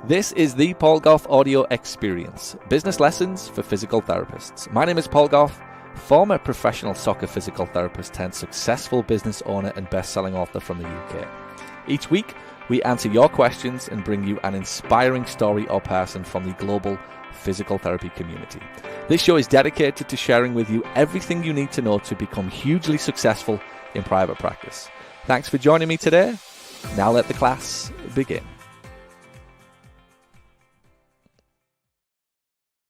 This is the Paul Goff audio experience, business lessons for physical therapists. My name is Paul Goff, former professional soccer physical therapist turned successful business owner and best-selling author from the UK. Each week, we answer your questions and bring you an inspiring story or person from the global physical therapy community. This show is dedicated to sharing with you everything you need to know to become hugely successful in private practice. Thanks for joining me today. Now let the class begin.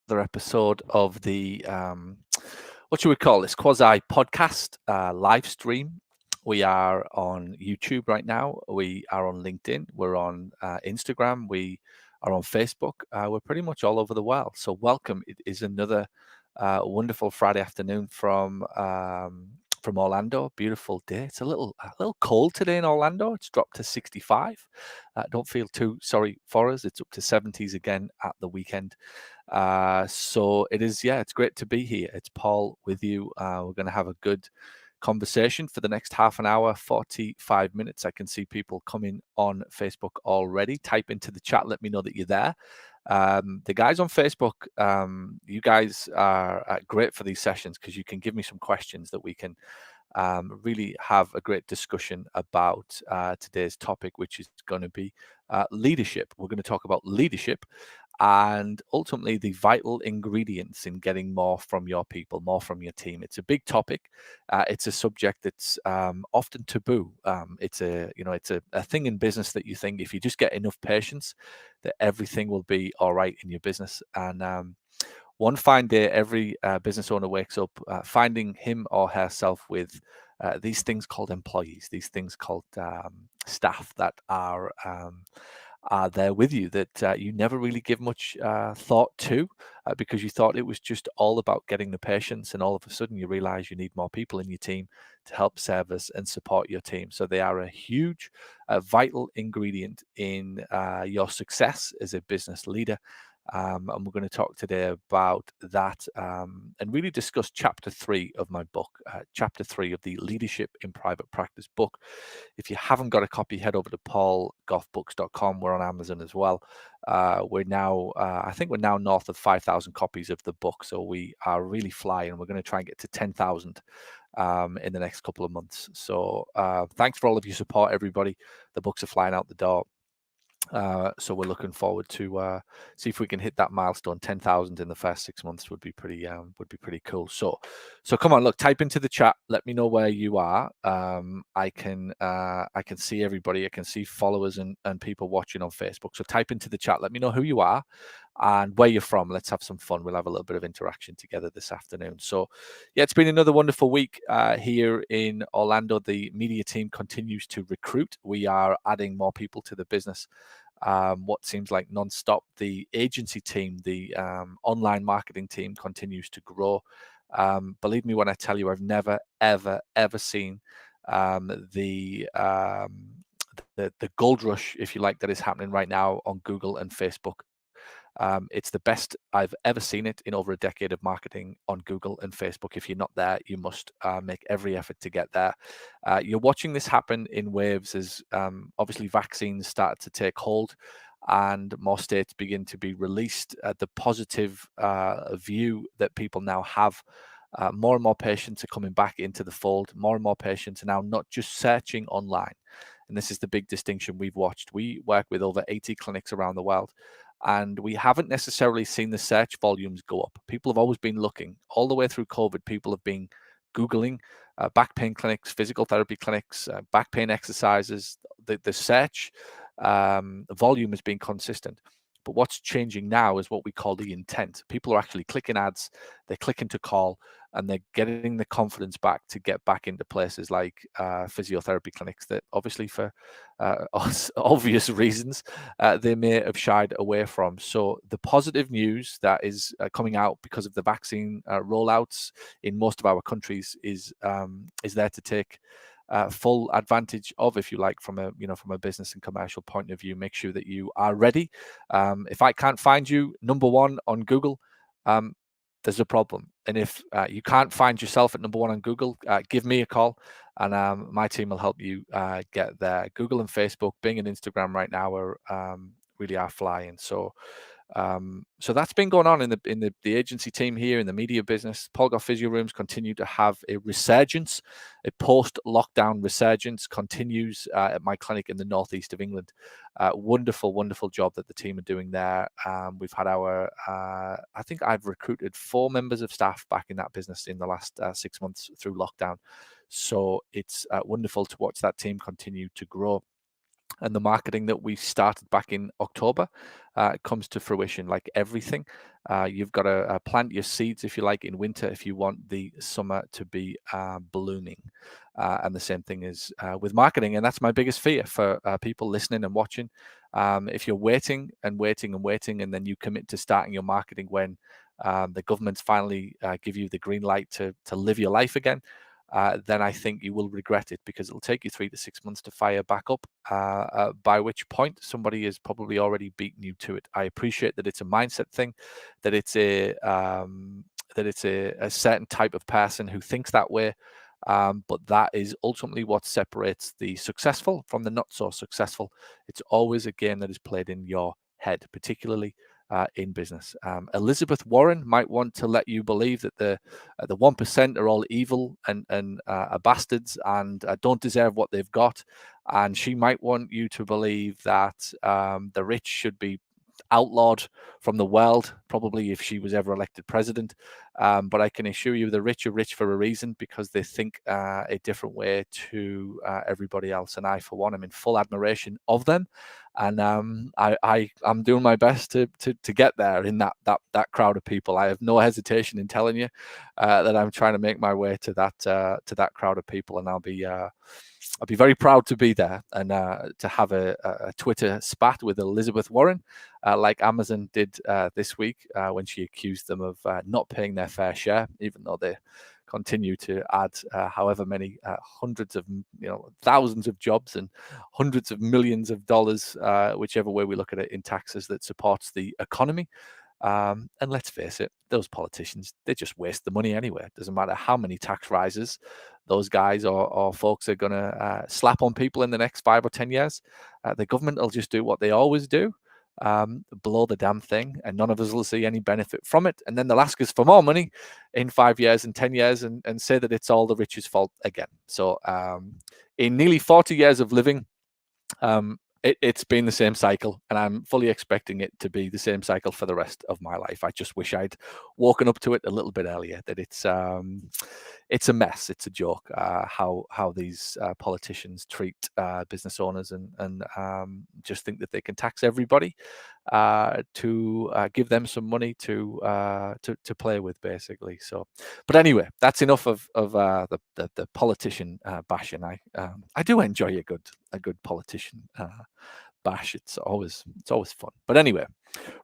Another episode of the what should we call this quasi podcast live stream. We are on YouTube right now. We are on LinkedIn. We're on Instagram. We are on Facebook. We're pretty much all over the world. So welcome. It is another wonderful Friday afternoon from Orlando. Beautiful day. It's a little cold today in Orlando. It's dropped to 65. Don't feel too sorry for us. It's up to 70s again at the weekend. So it is, it's great to be here. It's Paul with you. We're going to have a good conversation for the next half an hour, 45 minutes. I can see people coming on Facebook already. Type into the chat. Let me know that you're there. The guys on Facebook, you guys are great for these sessions because you can give me some questions that we can really have a great discussion about today's topic, which is going to be leadership. We're going to talk about leadership and ultimately the vital ingredients in getting more from your people, more from your team. It's a big topic. It's a subject that's often taboo. It's a thing in business that you think if you just get enough patience, that everything will be all right in your business. And one fine day, every business owner wakes up finding him or herself with these things called employees, these things called staff that are there with you that you never really give much thought to because you thought it was just all about getting the patients, and all of a sudden you realize you need more people in your team to help service and support your team. So they are a huge, vital ingredient in your success as a business leader. And we're going to talk today about that and really discuss chapter 3 of my book, chapter 3 of the Leadership in Private Practice book. If you haven't got a copy, head over to paulgoffbooks.com. We're on Amazon as well. We're now, I think we're now north of 5,000 copies of the book. So we are really flying. We're going to try and get to 10,000 in the next couple of months. So thanks for all of your support, everybody. The books are flying out the door. So we're looking forward to see if we can hit that milestone. 10,000 in the first 6 months would be pretty cool. So come on, look, type into the chat. Let me know where you are. I can see everybody. I can see followers and people watching on Facebook. So type into the chat. Let me know who you are and where you're from. Let's have some fun. We'll have a little bit of interaction together this afternoon. So yeah, it's been another wonderful week here in Orlando. The media team continues to recruit. We are adding more people to the business. What seems like non-stop. The agency team, the online marketing team continues to grow. Believe me when I tell you, I've never, ever seen the gold rush, if you like, that is happening right now on Google and Facebook. It's the best I've ever seen it in over a decade of marketing on Google and Facebook. If you're not there, you must make every effort to get there. You're watching this happen in waves as obviously vaccines start to take hold and more states begin to be released. The positive view that people now have. More and more patients are coming back into the fold. More and more patients are now not just searching online. And this is the big distinction we've watched. We work with over 80 clinics around the world, and we haven't necessarily seen the search volumes go up. People have always been looking. All the way through COVID, people have been Googling back pain clinics, physical therapy clinics, back pain exercises. The search volume has been consistent. But what's changing now is what we call the intent. People are actually clicking ads, they're clicking to call, and they're getting the confidence back to get back into places like physiotherapy clinics that obviously for obvious reasons they may have shied away from. So the positive news that is coming out because of the vaccine rollouts in most of our countries is there to take full advantage of, if you like, from a business and commercial point of view. Make sure that you are ready. If I can't find you number one on Google, there's a problem. And if you can't find yourself at number one on Google, give me a call and my team will help you get there. Google and Facebook, Bing and Instagram right now are really are flying. So so that's been going on in the agency team here in the media business. Paul Gough Physio Rooms continue to have a resurgence, a post-lockdown resurgence continues at my clinic in the northeast of England. Wonderful, wonderful job that the team are doing there. We've had our, I think I've recruited 4 members of staff back in that business in the last 6 months through lockdown. So it's wonderful to watch that team continue to grow. And the marketing that we started back in October comes to fruition. Like everything, you've got to plant your seeds, if you like, in winter if you want the summer to be blooming. And the same thing is with marketing. And that's my biggest fear for people listening and watching. If you're waiting and waiting and waiting, and then you commit to starting your marketing when the governments finally give you the green light to live your life again, then I think you will regret it, because it'll take you 3 to 6 months to fire back up, by which point somebody has probably already beaten you to it. I appreciate that it's a mindset thing, that it's a certain type of person who thinks that way, but that is ultimately what separates the successful from the not so successful. It's always a game that is played in your head, particularly in business. Elizabeth Warren might want to let you believe that the 1% are all evil and are bastards and don't deserve what they've got. And she might want you to believe that the rich should be outlawed from the world, probably if she was ever elected president. But I can assure you the rich are rich for a reason, because they think a different way to everybody else. And I, for one, am in full admiration of them. And I'm doing my best to get there in that crowd of people. I have no hesitation in telling you that I'm trying to make my way to that crowd of people, and I'll be very proud to be there and to have a Twitter spat with Elizabeth Warren, like Amazon did this week when she accused them of not paying their fair share, even though they continue to add however many hundreds of, thousands of jobs and hundreds of millions of dollars, whichever way we look at it, in taxes that supports the economy. And let's face it, those politicians, they just waste the money anyway. It doesn't matter how many tax rises those guys or folks are going to slap on people in the next 5 or 10 years. The government will just do what they always do, blow the damn thing, and none of us will see any benefit from it. And then they'll ask us for more money in 5 years and 10 years and say that it's all the rich's fault again. So in nearly 40 years of living, it's been the same cycle, and I'm fully expecting it to be the same cycle for the rest of my life. I just wish I'd woken up to it a little bit earlier, that it's a mess. It's a joke how these politicians treat business owners and just think that they can tax everybody to give them some money to play with, basically. So, but anyway, that's enough of the politician bashing. I do enjoy a good politician bash. It's always fun. But anyway,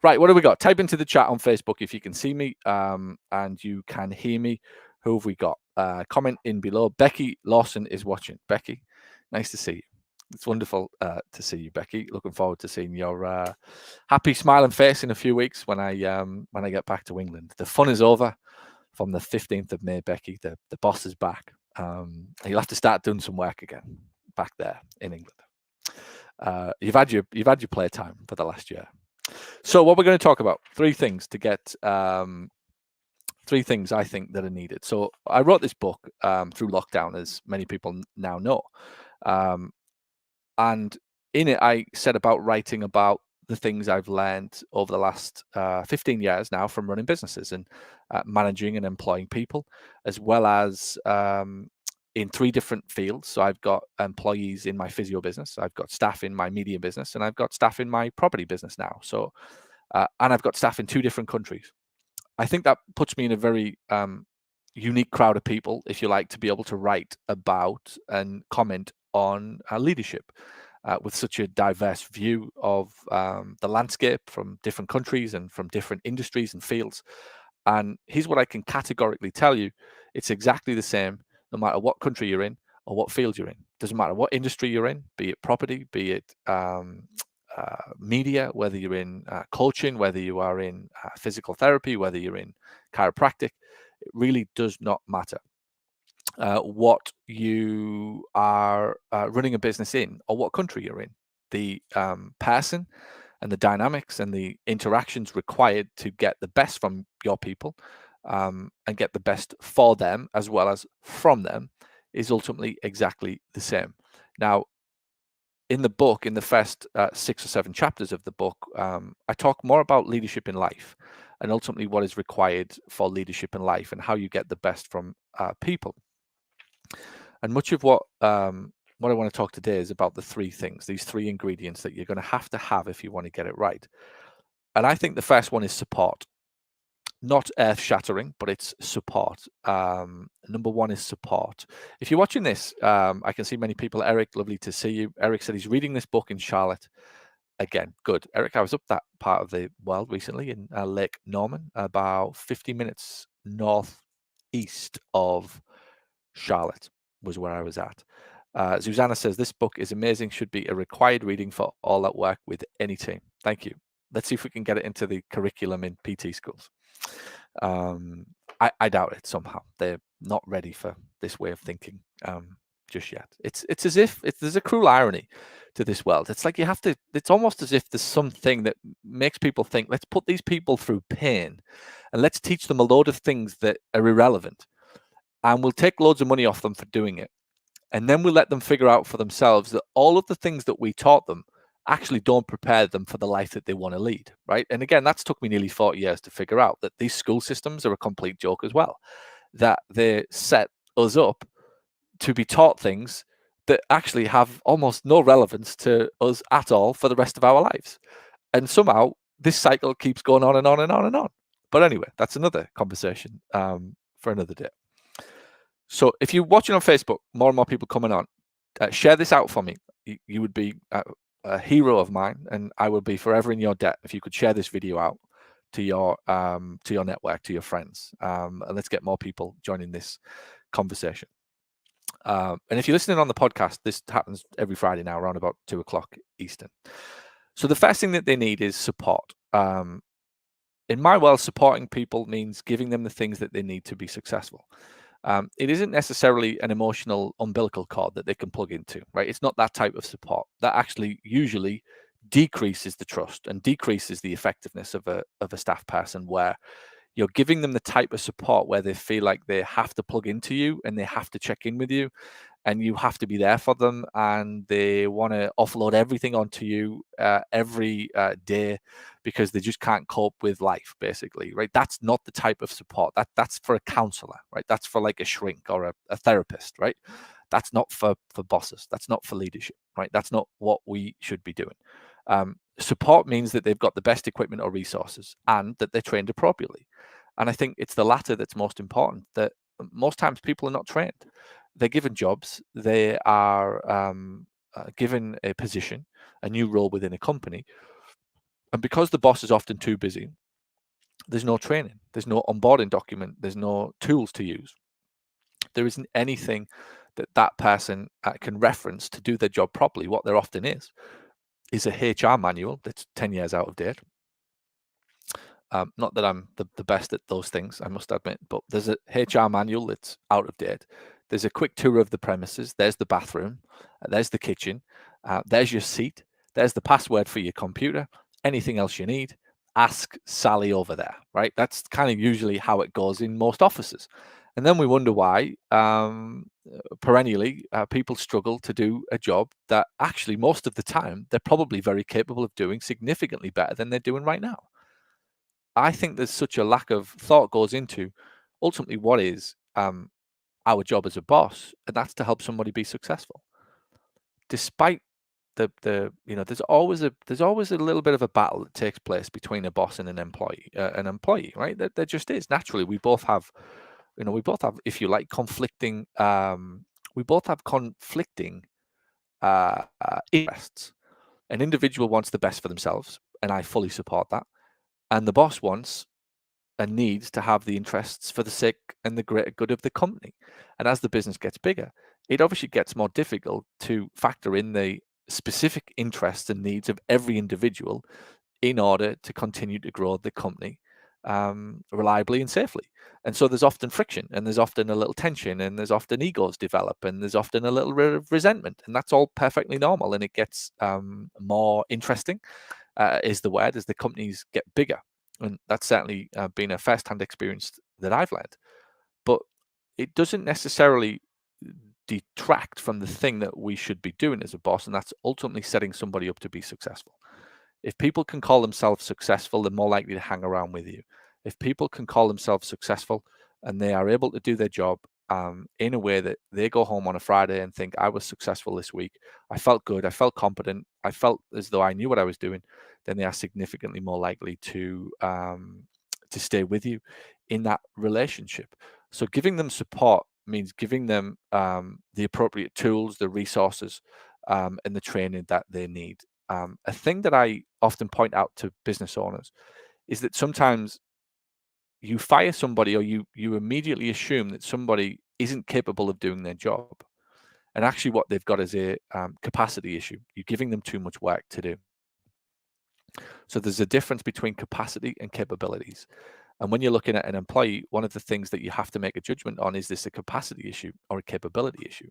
right, what do we got? Type into the chat on Facebook if you can see me and you can hear me. Who have we got? Comment in below. Becky Lawson is watching. Becky, nice to see you. It's wonderful to see you, Becky. Looking forward to seeing your happy, smiling face in a few weeks when I get back to England. The fun is over from the 15th of May, Becky. The boss is back. You'll have to start doing some work again back there in England. You've had your playtime for the last year. So what we're going to talk about, 3 things to get. 3 things I think that are needed. So I wrote this book through lockdown, as many people now know. And in it, I set about writing about the things I've learned over the last 15 years now from running businesses and managing and employing people, as well as in 3 different fields. So I've got employees in my physio business, I've got staff in my media business, and I've got staff in my property business now. So, and I've got staff in 2 different countries. I think that puts me in a very unique crowd of people, if you like, to be able to write about and comment on leadership with such a diverse view of the landscape from different countries and from different industries and fields. And here's what I can categorically tell you. It's exactly the same, no matter what country you're in or what field you're in. Doesn't matter what industry you're in, be it property, be it media, whether you're in coaching, whether you are in physical therapy, whether you're in chiropractic. It really does not matter what you are running a business in or what country you're in. The person and the dynamics and the interactions required to get the best from your people and get the best for them as well as from them is ultimately exactly the same. Now, in the book, in the first 6 or 7 chapters of the book, I talk more about leadership in life and ultimately what is required for leadership in life and how you get the best from people. And much of what I want to talk today is about the 3 things, these 3 ingredients that you're going to have if you want to get it right. And I think the first one is support. Not earth-shattering, but it's support. Number 1 is support. If you're watching this, I can see many people. Eric, lovely to see you. Eric said he's reading this book in Charlotte. Again, good. Eric, I was up that part of the world recently in Lake Norman, about 50 minutes northeast of Charlotte was where I was at. Susanna says, this book is amazing, should be a required reading for all that work with any team. Thank you. Let's see if we can get it into the curriculum in PT schools. I doubt it somehow. They're not ready for this way of thinking just yet. It's as if there's a cruel irony to this world. It's like it's almost as if there's something that makes people think, let's put these people through pain and let's teach them a load of things that are irrelevant. And we'll take loads of money off them for doing it. And then we'll let them figure out for themselves that all of the things that we taught them actually don't prepare them for the life that they want to lead, right? And again, that's took me nearly 40 years to figure out that these school systems are a complete joke as well, that they set us up to be taught things that actually have almost no relevance to us at all for the rest of our lives. And somehow this cycle keeps going on and on and on and on. But anyway, that's another conversation for another day. So if you're watching on Facebook, more and more people coming on, share this out for me. You would be a hero of mine, and I would be forever in your debt if you could share this video out to your network, to your friends, and let's get more people joining this conversation. And if you're listening on the podcast, this happens every Friday now around about 2 o'clock Eastern. So the first thing that they need is support. In my world, supporting people means giving them the things that they need to be successful. It isn't necessarily an emotional umbilical cord that they can plug into, right? It's not that type of support. That actually usually decreases the trust and decreases the effectiveness of a staff person, where you're giving them the type of support where they feel like they have to plug into you and they have to check in with you and you have to be there for them, and they want to offload everything onto you every day because they just can't cope with life, basically, right? That's not the type of support. That's for a counselor, right? That's for like a shrink or a therapist, right? That's not for bosses. That's not for leadership, right? That's not what we should be doing. Support means that they've got the best equipment or resources and that they're trained appropriately. And I think it's the latter that's most important, that most times people are not trained. They're given jobs, they are given a position, a new role within a company. And because the boss is often too busy, there's no training, there's no onboarding document, there's no tools to use. There isn't anything that person can reference to do their job properly. What there often is a HR manual that's 10 years out of date. Not that I'm the best at those things, I must admit, but there's a HR manual that's out of date. There's a quick tour of the premises. There's the bathroom. There's the kitchen. There's your seat. There's the password for your computer. Anything else you need, ask Sally over there, right? That's kind of usually how it goes in most offices. And then we wonder why perennially people struggle to do a job that actually most of the time they're probably very capable of doing significantly better than they're doing right now. I think there's such a lack of thought goes into ultimately what is our job as a boss, and that's to help somebody be successful. Despite the there's always a little bit of a battle that takes place between a boss and an employee, right? There just is. Naturally, we both have, if you like, conflicting interests. An individual wants the best for themselves, and I fully support that. And the boss wants and needs to have the interests for the sake and the greater good of the company. And as the business gets bigger, it obviously gets more difficult to factor in the specific interests and needs of every individual in order to continue to grow the company reliably and safely. And so there's often friction, and there's often a little tension, and there's often egos develop, and there's often a little bit of resentment, and that's all perfectly normal, and it gets more interesting is the word, as the companies get bigger. And that's certainly been a first-hand experience that I've learned. But it doesn't necessarily detract from the thing that we should be doing as a boss, and that's ultimately setting somebody up to be successful. If people can call themselves successful, they're more likely to hang around with you. If people can call themselves successful and they are able to do their job in a way that they go home on a Friday and think, I was successful this week, I felt good, I felt competent, I felt as though I knew what I was doing, then they are significantly more likely to stay with you in that relationship. So giving them support means giving them the appropriate tools, the resources, and the training that they need. A thing that I often point out to business owners is that sometimes you fire somebody, or you immediately assume that somebody isn't capable of doing their job. And actually what they've got is a capacity issue. You're giving them too much work to do. So there's a difference between capacity and capabilities. And when you're looking at an employee, one of the things that you have to make a judgment on, is this a capacity issue or a capability issue?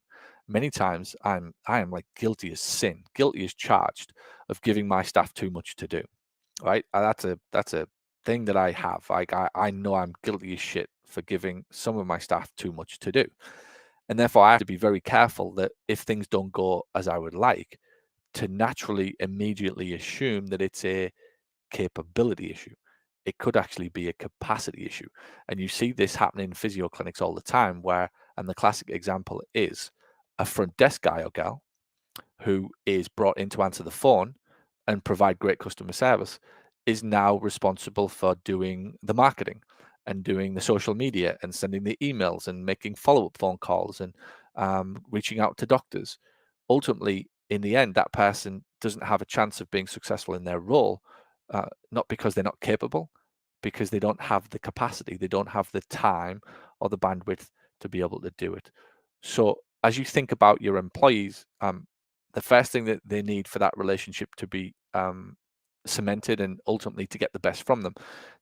Many times I am like guilty as sin, guilty as charged of giving my staff too much to do. Right? That's a thing that I have. Like I know I'm guilty as shit for giving some of my staff too much to do. And therefore I have to be very careful that if things don't go as I would like, to naturally immediately assume that it's a capability issue. It could actually be a capacity issue. And you see this happening in physio clinics all the time, where, and the classic example is a front desk guy or girl who is brought in to answer the phone and provide great customer service is now responsible for doing the marketing and doing the social media and sending the emails and making follow-up phone calls and reaching out to doctors. Ultimately, in the end, that person doesn't have a chance of being successful in their role, not because they're not capable, because they don't have the capacity, they don't have the time or the bandwidth to be able to do it. So as you think about your employees, the first thing that they need for that relationship to be cemented and ultimately to get the best from them,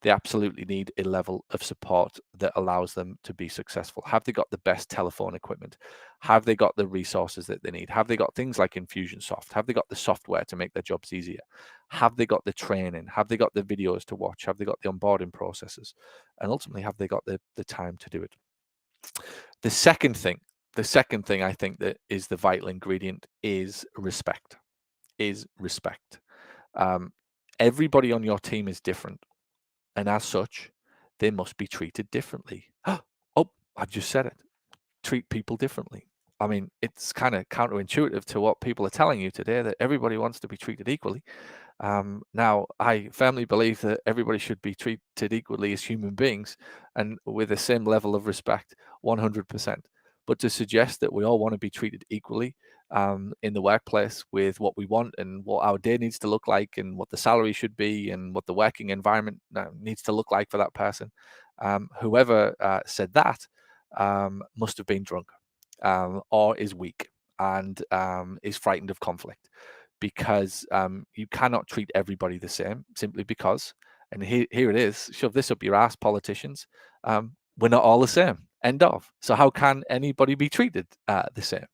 they absolutely need a level of support that allows them to be successful. Have they got the best telephone equipment? Have they got the resources that they need? Have they got things like Infusionsoft? Have they got the software to make their jobs easier? Have they got the training? Have they got the videos to watch? Have they got the onboarding processes? And ultimately, have they got the time to do it? The second thing I think that is the vital ingredient is respect. Is respect. Um, Everybody on your team is different, and as such, they must be treated differently. Oh, I just said it. Treat people differently. I mean, it's kind of counterintuitive to what people are telling you today, that everybody wants to be treated equally. Now, I firmly believe that everybody should be treated equally as human beings and with the same level of respect, 100%. But to suggest that we all want to be treated equally in the workplace with what we want and what our day needs to look like and what the salary should be and what the working environment needs to look like for that person, whoever said that must have been drunk or is weak and is frightened of conflict, because you cannot treat everybody the same simply because, and here it is, shove this up your ass, politicians, we're not all the same, end of. So how can anybody be treated the same?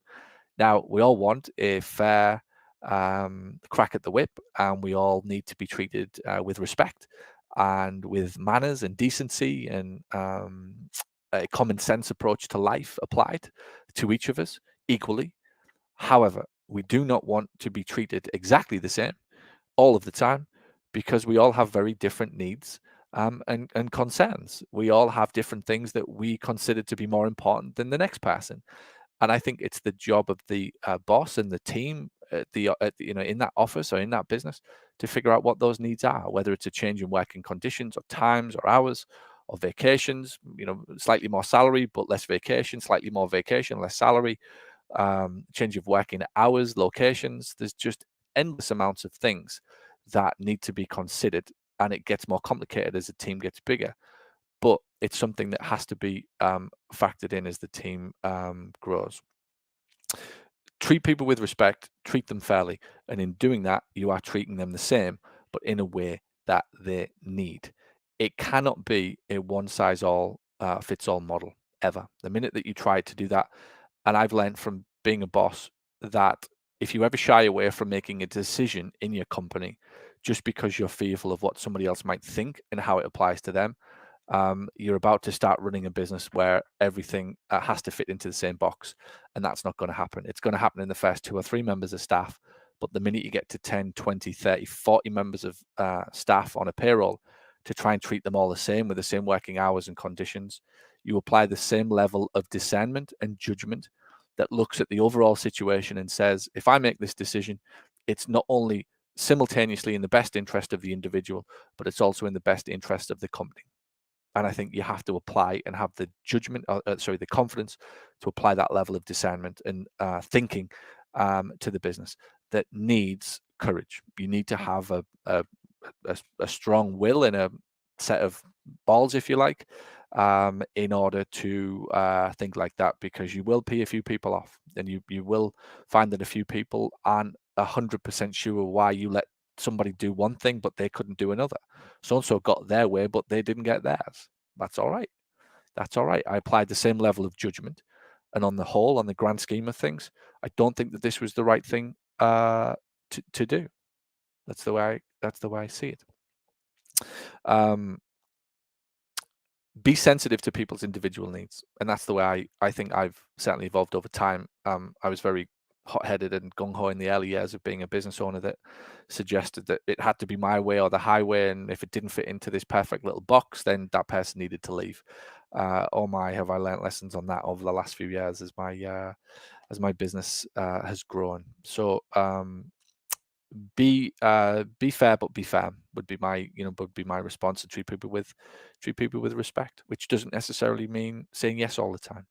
Now, we all want a fair crack at the whip, and we all need to be treated with respect and with manners and decency and a common sense approach to life applied to each of us equally. However, we do not want to be treated exactly the same all of the time, because we all have very different needs and concerns. We all have different things that we consider to be more important than the next person. And I think it's the job of the boss and the team in that office or in that business to figure out what those needs are, whether it's a change in working conditions or times or hours or vacations, slightly more salary but less vacation, slightly more vacation, less salary, change of working hours, locations. There's just endless amounts of things that need to be considered, and it gets more complicated as the team gets bigger. But it's something that has to be factored in as the team grows. Treat people with respect, treat them fairly, and in doing that, you are treating them the same, but in a way that they need. It cannot be a one-size-all fits all model ever. The minute that you try to do that, and I've learned from being a boss that if you ever shy away from making a decision in your company just because you're fearful of what somebody else might think and how it applies to them. You're about to start running a business where everything has to fit into the same box, and that's not going to happen. It's going to happen in the first 2 or 3 members of staff, but the minute you get to 10, 20, 30, 40 members of staff on a payroll, to try and treat them all the same with the same working hours and conditions, you apply the same level of discernment and judgment that looks at the overall situation and says, if I make this decision, it's not only simultaneously in the best interest of the individual, but it's also in the best interest of the company. And I think you have to apply and have the judgment, the confidence to apply that level of discernment and thinking to the business that needs courage. You need to have a strong will and a set of balls, if you like, in order to think like that, because you will pee a few people off, and you will find that a few people aren't 100% sure why you let somebody do one thing but they couldn't do another. So and so got their way but they didn't get theirs. That's all right. That's all right. I applied the same level of judgment, and on the whole, on the grand scheme of things, I don't think that this was the right thing to do. That's the way I see it. Be sensitive to people's individual needs, and that's the way I think I've certainly evolved over time. I was very hot-headed and gung-ho in the early years of being a business owner that suggested that it had to be my way or the highway, and if it didn't fit into this perfect little box, then that person needed to leave. Oh my, have I learned lessons on that over the last few years as my business has grown. So be fair but be firm would be my response, to treat people with respect, which doesn't necessarily mean saying yes all the time.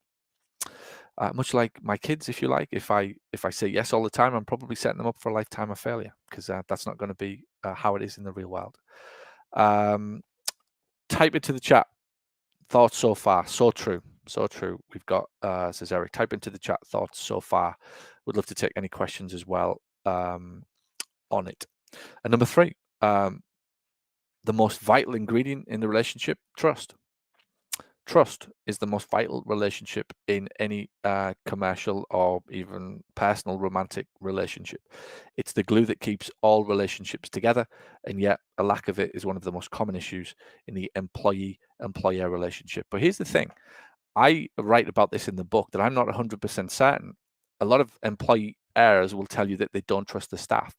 Much like my kids, if you like, if I say yes all the time, I'm probably setting them up for a lifetime of failure, because that's not going to be how it is in the real world. Type into the chat thoughts so far. So true. We've got says Eric, type into the chat thoughts so far. Would love to take any questions as well on it. And number 3, the most vital ingredient in the relationship: trust. Trust is the most vital relationship in any commercial or even personal romantic relationship. It's the glue that keeps all relationships together, and yet a lack of it is one of the most common issues in the employee-employer relationship. But here's the thing. I write about this in the book that I'm not 100% certain. A lot of employers will tell you that they don't trust the staff.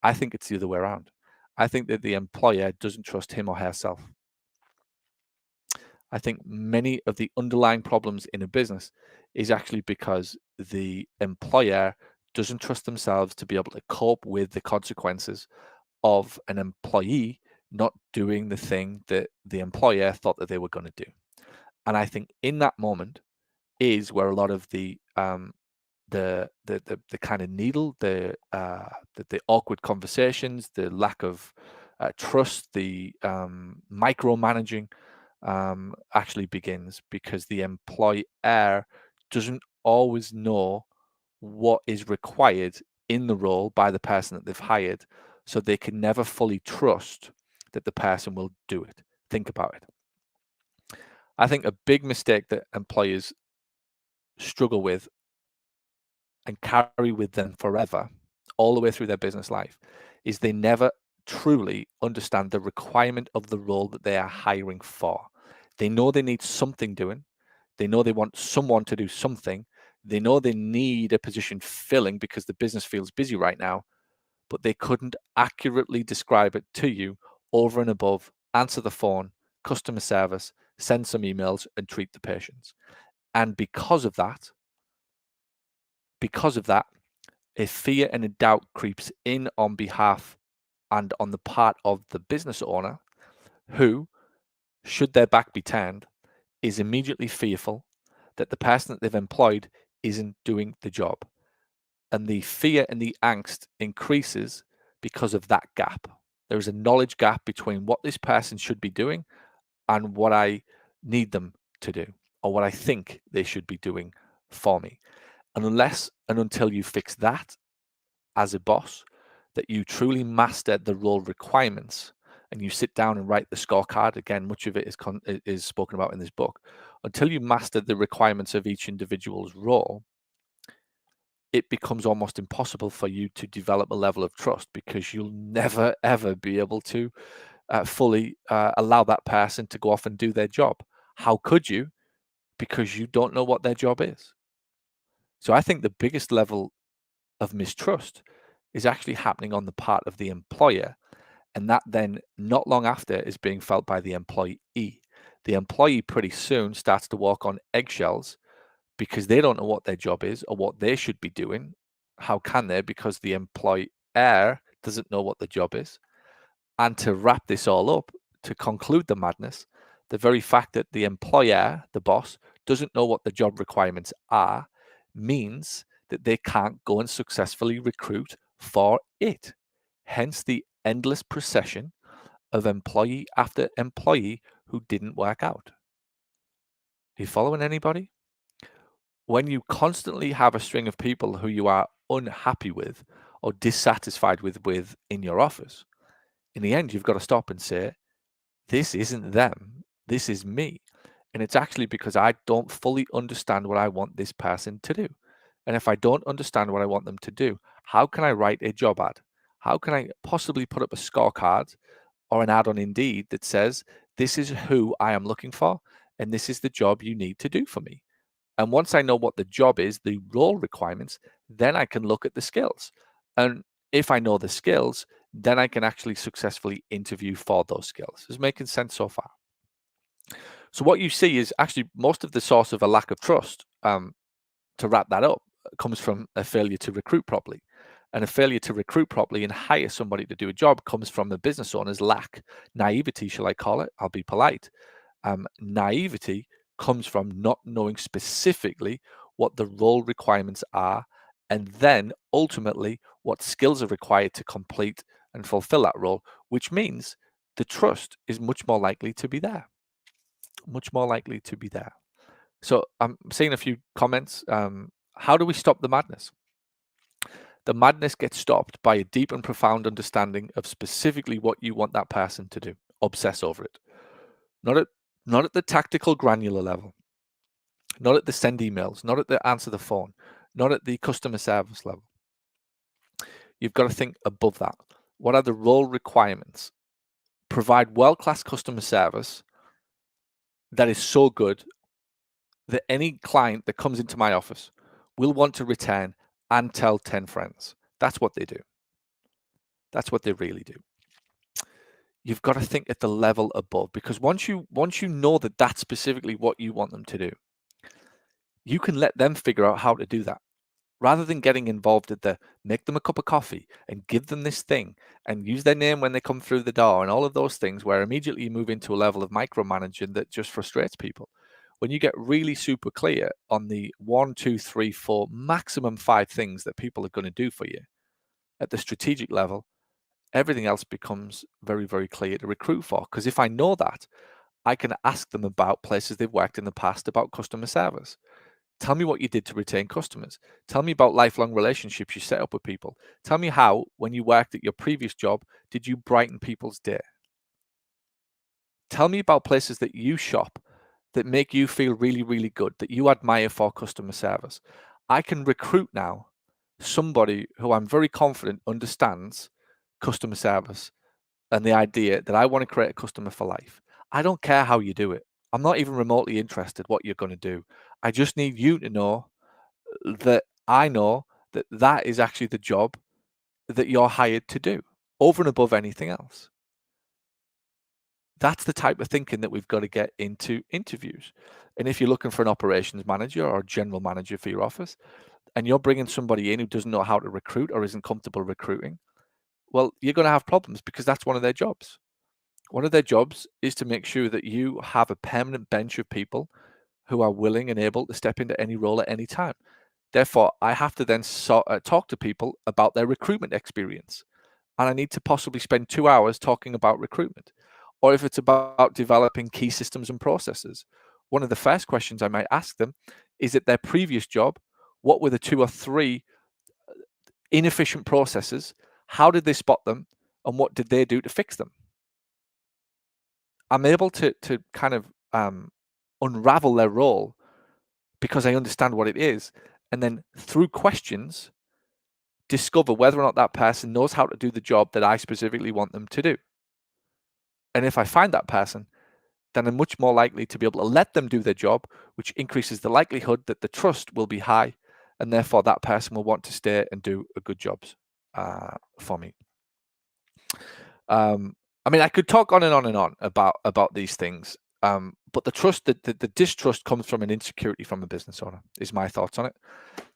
I think it's the other way around. I think that the employer doesn't trust him or herself. I think many of the underlying problems in a business is actually because the employer doesn't trust themselves to be able to cope with the consequences of an employee not doing the thing that the employer thought that they were going to do. And I think in that moment is where a lot of the kind of needle, the awkward conversations, the lack of trust, the micromanaging actually begins, because the employer doesn't always know what is required in the role by the person that they've hired, so they can never fully trust that the person will do it. Think about it. I think a big mistake that employers struggle with and carry with them forever, all the way through their business life, is they never truly understand the requirement of the role that they are hiring for. They know they need something doing. They know they want someone to do something. They know they need a position filling because the business feels busy right now, but they couldn't accurately describe it to you over and above answer the phone, customer service, send some emails, and treat the patients. And because of that, a fear and a doubt creeps in on behalf and on the part of the business owner, who, should their back be turned, is immediately fearful that the person that they've employed isn't doing the job. And the fear and the angst increases because of that gap. There is a knowledge gap between what this person should be doing and what I need them to do, or what I think they should be doing for me. And unless and until you fix that as a boss, that you truly master the role requirements, and you sit down and write the scorecard, again, much of it is spoken about in this book, until you master the requirements of each individual's role, it becomes almost impossible for you to develop a level of trust, because you'll never ever be able to fully allow that person to go off and do their job. How could you? Because you don't know what their job is. So I think the biggest level of mistrust is actually happening on the part of the employer, and that then not long after is being felt by the employee. The employee pretty soon starts to walk on eggshells because they don't know what their job is or what they should be doing. How can they? Because the employer doesn't know what the job is. And to wrap this all up, to conclude the madness, the very fact that the employer, the boss, doesn't know what the job requirements are means that they can't go and successfully recruit for it. Hence the endless procession of employee after employee who didn't work out. Are you following anybody? When you constantly have a string of people who you are unhappy with or dissatisfied with in your office, in the end, you've got to stop and say, this isn't them, this is me. And it's actually because I don't fully understand what I want this person to do. And if I don't understand what I want them to do, how can I write a job ad? How can I possibly put up a scorecard or an ad on Indeed that says, this is who I am looking for, and this is the job you need to do for me? And once I know what the job is, the role requirements, then I can look at the skills. And if I know the skills, then I can actually successfully interview for those skills. Is making sense so far? So what you see is actually most of the source of a lack of trust, to wrap that up, comes from a failure to recruit properly. And a failure to recruit properly and hire somebody to do a job comes from the business owner's lack, naivety, shall I call it? I'll be polite. Naivety comes from not knowing specifically what the role requirements are, and then ultimately what skills are required to complete and fulfill that role, which means the trust is much more likely to be there. Much more likely to be there. So I'm seeing a few comments. How do we stop the madness? The madness gets stopped by a deep and profound understanding of specifically what you want that person to do. Obsess over it. Not at the tactical granular level, not at the send emails, not at the answer the phone, not at the customer service level. You've got to think above that. What are the role requirements? Provide world-class customer service that is so good that any client that comes into my office will want to return and tell 10 friends. That's what they do. That's what they really do. You've got to think at the level above, because once you know that that's specifically what you want them to do, you can let them figure out how to do that. Rather than getting involved at the make them a cup of coffee and give them this thing and use their name when they come through the door and all of those things, where immediately you move into a level of micromanaging that just frustrates people. When you get really super clear on the 1, 2, 3, 4, maximum 5 things that people are going to do for you at the strategic level, everything else becomes very, very clear to recruit for. Because if I know that, I can ask them about places they've worked in the past about customer service. Tell me what you did to retain customers. Tell me about lifelong relationships you set up with people. Tell me how, when you worked at your previous job, did you brighten people's day? Tell me about places that you shop that make you feel really, really good, that you admire for customer service. I can recruit now somebody who I'm very confident understands customer service and the idea that I want to create a customer for life. I don't care how you do it. I'm not even remotely interested what you're going to do. I just need you to know that I know that that is actually the job that you're hired to do over and above anything else. That's the type of thinking that we've got to get into interviews. And if you're looking for an operations manager or a general manager for your office, and you're bringing somebody in who doesn't know how to recruit or isn't comfortable recruiting, well, you're going to have problems, because that's one of their jobs. One of their jobs is to make sure that you have a permanent bench of people who are willing and able to step into any role at any time. Therefore, I have to then talk to people about their recruitment experience. And I need to possibly spend 2 hours talking about recruitment. Or if it's about developing key systems and processes, one of the first questions I might ask them is, at their previous job, what were the 2 or 3 inefficient processes? How did they spot them? And what did they do to fix them? I'm able to kind of unravel their role because I understand what it is. and then through questions, discover whether or not that person knows how to do the job that I specifically want them to do. And if I find that person, then I'm much more likely to be able to let them do their job, which increases the likelihood that the trust will be high, and therefore that person will want to stay and do a good job for me. I mean, I could talk on and on and on about these things, but the trust, the distrust comes from an insecurity from a business owner, is my thoughts on it.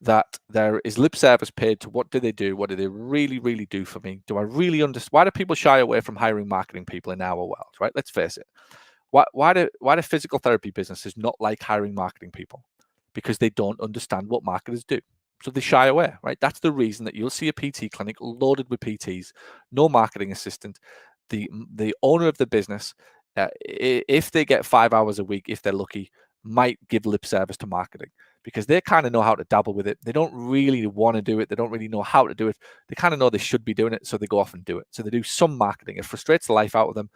That there is lip service paid to what do they do? What do they really, really do for me? Do I really understand? Why do people shy away from hiring marketing people in our world, right? Let's face it. Why do physical therapy businesses not like hiring marketing people? Because they don't understand what marketers do. So they shy away, right? That's the reason that you'll see a PT clinic loaded with PTs, no marketing assistant. The owner of the business, if they get 5 hours a week, if they're lucky, might give lip service to marketing because they kind of know how to dabble with it. They don't really want to do it. They don't really know how to do it. They kind of know they should be doing it, so they go off and do it. So they do some marketing. It frustrates the life out of them,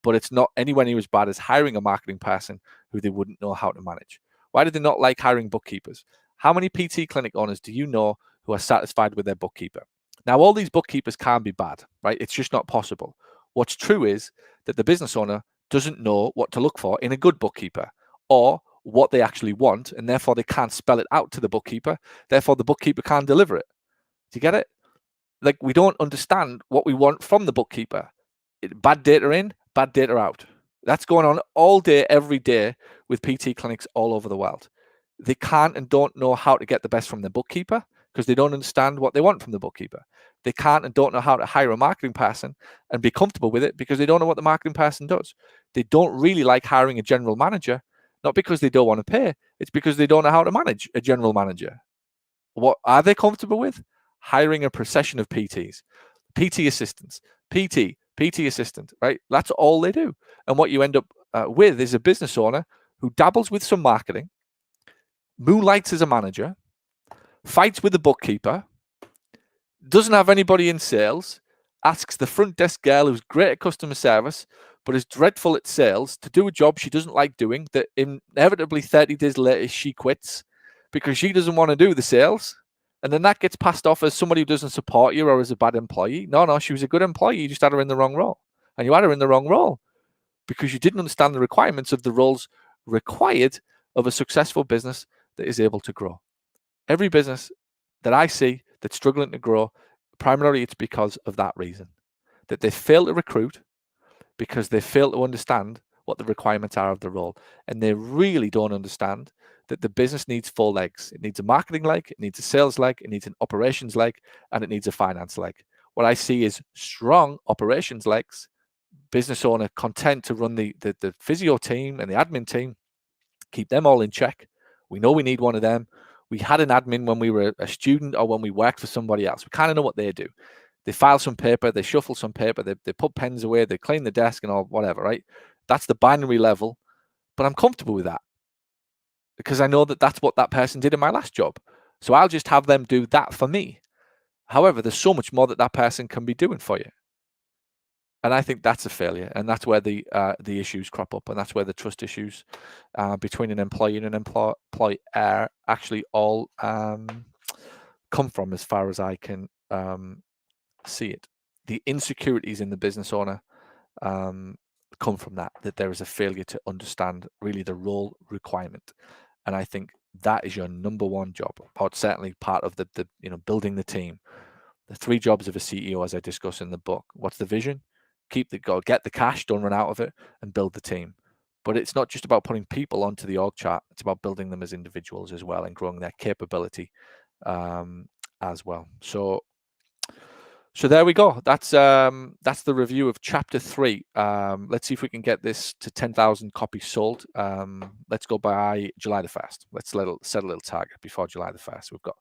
but it's not anywhere near as bad as hiring a marketing person who they wouldn't know how to manage. Why do they not like hiring bookkeepers? How many PT clinic owners do you know who are satisfied with their bookkeeper? Now, all these bookkeepers can be bad, right? It's just not possible. What's true is that the business owner doesn't know what to look for in a good bookkeeper or what they actually want, and therefore they can't spell it out to the bookkeeper. Therefore, the bookkeeper can't deliver it. Do you get it? Like, we don't understand what we want from the bookkeeper. Bad data in, bad data out. That's going on all day, every day with PT clinics all over the world. They can't and don't know how to get the best from the bookkeeper because they don't understand what they want from the bookkeeper. They can't and don't know how to hire a marketing person and be comfortable with it because they don't know what the marketing person does. They don't really like hiring a general manager, not because they don't want to pay, it's because they don't know how to manage a general manager. What are they comfortable with? Hiring a procession of PTs, PT assistants, PT assistant, right? That's all they do. And what you end up with is a business owner who dabbles with some marketing, moonlights as a manager, fights with the bookkeeper, doesn't have anybody in sales, asks the front desk girl who's great at customer service, but is dreadful at sales to do a job she doesn't like doing, that inevitably 30 days later she quits because she doesn't want to do the sales. And then that gets passed off as somebody who doesn't support you or as a bad employee. No, she was a good employee. You just had her in the wrong role. And you had her in the wrong role because you didn't understand the requirements of the roles required of a successful business that is able to grow. Every business that I see that's struggling to grow, primarily it's because of that reason, that they fail to recruit because they fail to understand what the requirements are of the role. And they really don't understand that the business needs 4 legs. It needs a marketing leg, it needs a sales leg, it needs an operations leg, and it needs a finance leg. What I see is strong operations legs, business owner content to run the physio team and the admin team, keep them all in check. We know we need one of them. We had an admin when we were a student or when we worked for somebody else. We kind of know what they do. They file some paper, they shuffle some paper, they put pens away, they clean the desk and all, whatever, right? That's the binary level, but I'm comfortable with that because I know that that's what that person did in my last job. So I'll just have them do that for me. However, there's so much more that that person can be doing for you. And I think that's a failure, and that's where the issues crop up, and that's where the trust issues between an employee and an employer actually all come from, as far as I can see it. The insecurities in the business owner come from that there is a failure to understand really the role requirement, and I think that is your number one job, or certainly part of the building the team. The 3 jobs of a CEO, as I discuss in the book. What's the vision? Keep the goal, get the cash, don't run out of it, and build the team. But it's not just about putting people onto the org chart. It's about building them as individuals as well and growing their capability as well. So there we go. That's the review of chapter 3. Let's see if we can get this to 10,000 copies sold. Let's go by July the 1st. Let's set a little target before July the 1st. We've got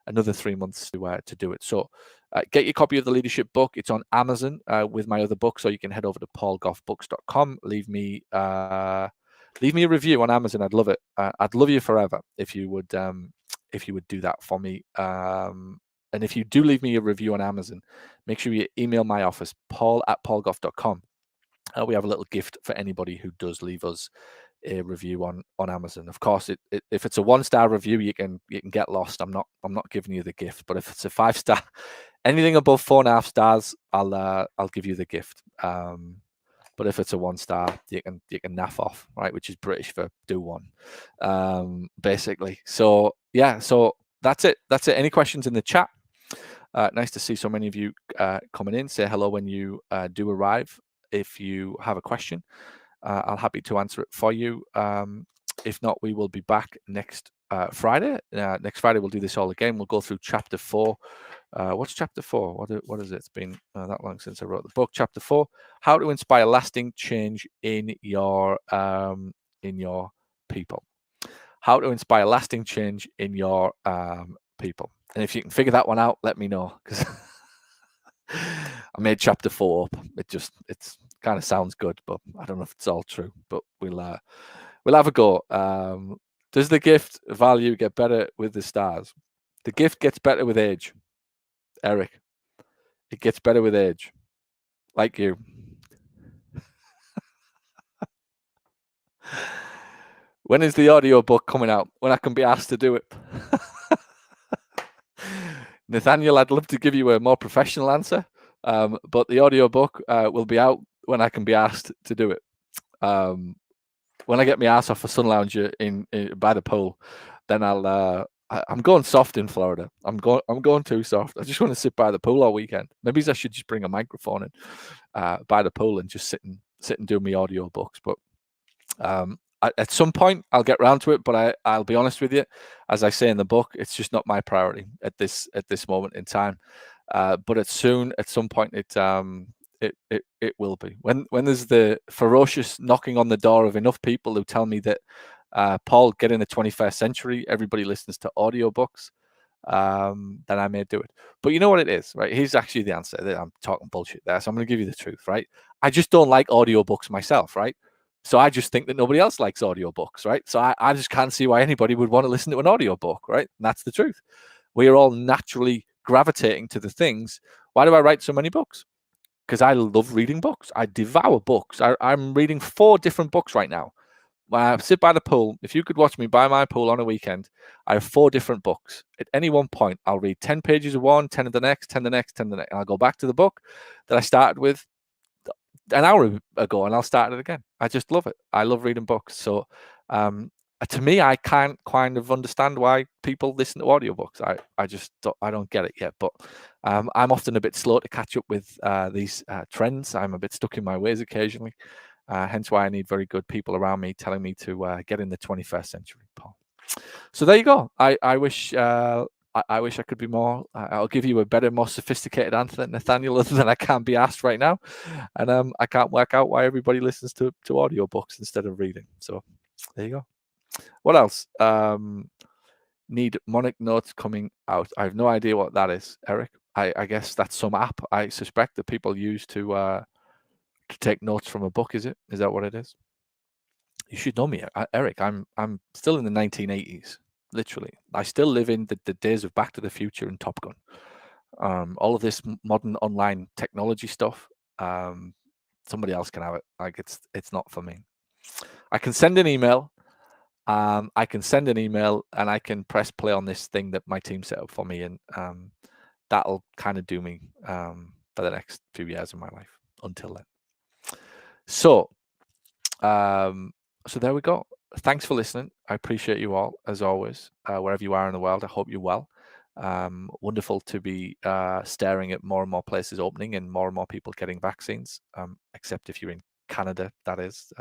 another 3 months to do it. So get your copy of the leadership book. It's on Amazon with my other books, or you can head over to paulgoffbooks.com. Leave me a review on Amazon. I'd love it. I'd love you forever if you would do that for me. And if you do leave me a review on Amazon, make sure you email my office, paul@paulgoff.com. We have a little gift for anybody who does leave us a review on Amazon. Of course, if it's a 1-star review, you can get lost. I'm not giving you the gift. But if it's a 5-star, anything above 4.5 stars, I'll give you the gift. But if it's a 1-star, you can naff off, right? Which is British for do one, basically. So yeah, so that's it. Any questions in the chat? Nice to see so many of you coming in. Say hello when you do arrive. If you have a question, I'll happy to answer it for you. If not, we will be back next Friday. Next Friday we'll do this all again. We'll go through chapter 4. What's chapter 4? What is it? It's been that long since I wrote the book. Chapter 4: How to inspire lasting change in your people. How to inspire lasting change in your people. And if you can figure that one out, let me know, because I made chapter 4 up. It's kind of sounds good, but I don't know if it's all true. But we'll have a go. Does the gift value get better with the stars? The gift gets better with age, Eric. It gets better with age, like you. When is the audio book coming out? When I can be asked to do it. Nathaniel, I'd love to give you a more professional answer, but the audio book will be out when I can be asked to do it. When I get my ass off a sun lounger in by the pool, then I'm going soft in Florida. I'm going too soft. I just want to sit by the pool all weekend. Maybe I should just bring a microphone in by the pool and just sit and do my audio books. But at some point I'll get round to it. But I'll be honest with you, as I say in the book, it's just not my priority at this moment in time. But at some point it will be. When there's the ferocious knocking on the door of enough people who tell me that, Paul, get in the 21st century, everybody listens to audiobooks, then I may do it. But you know what it is, right? Here's actually the answer. I'm talking bullshit there, so I'm going to give you the truth, right? I just don't like audiobooks myself, right? So I just think that nobody else likes audiobooks, right? So I just can't see why anybody would want to listen to an audiobook, right? And that's the truth. We are all naturally gravitating to the things. Why do I write so many books? Because I love reading books. I devour books. I'm reading 4 different books right now. When I sit by the pool, if you could watch me by my pool on a weekend, I have 4 different books. At any one point, I'll read 10 pages of one, 10 of the next, 10 the next, 10 the next. And I'll go back to the book that I started with an hour ago, and I'll start it again. I just love it. I love reading books. So to me, I can't kind of understand why people listen to audiobooks. I just don't get it yet. But I'm often a bit slow to catch up with these trends. I'm a bit stuck in my ways occasionally. Hence why I need very good people around me telling me to get in the 21st century, Paul. So there you go. I wish I wish I could be more. I'll give you a better, more sophisticated answer, Nathaniel, other than I can't be asked right now. And I can't work out why everybody listens to audiobooks instead of reading. So there you go. What else? Need Monic Notes coming out. I have no idea what that is, Eric. I guess that's some app I suspect that people use to take notes from a book. Is it? Is that what it is? You should know me, Eric. I'm still in the 1980s. Literally, I still live in the days of Back to the Future and Top Gun. All of this modern online technology stuff. Somebody else can have it. Like it's not for me. I can send an email. And I can press play on this thing that my team set up for me, and that'll kind of do me for the next few years of my life until then. So there we go. Thanks for listening. I appreciate you all, as always, wherever you are in the world. I hope you're well. Wonderful to be staring at more and more places opening and more people getting vaccines, except if you're in Canada, that is.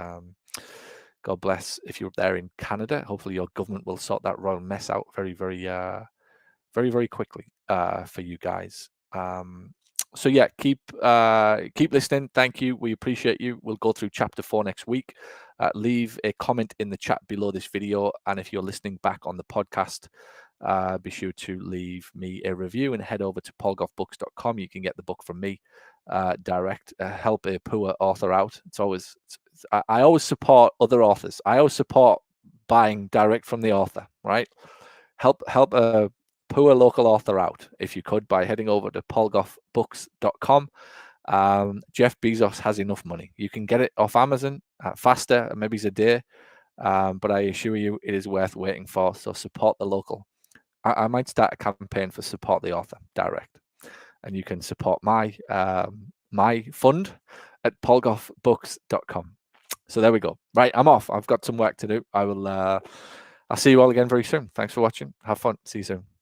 God bless if you're there in Canada. Hopefully your government will sort that royal mess out very, very quickly for you guys. So yeah, keep listening. Thank you. We appreciate you. We'll go through chapter 4 next week. Leave a comment in the chat below this video, and if you're listening back on the podcast, be sure to leave me a review and head over to paulgoffbooks.com. You can get the book from me direct. Help a poor author out. I always support other authors. I always support buying direct from the author, right? Help a poor local author out, if you could, by heading over to paulgoffbooks.com. Jeff Bezos has enough money. You can get it off Amazon faster, maybe it's a day. but I assure you it is worth waiting for. So support the local. I might start a campaign for support the author direct, and you can support my my fund at polgoffbooks.com. So there we go. Right, I'm off. I've got some work to do. I'll see you all again very soon. Thanks for watching. Have fun. See you soon.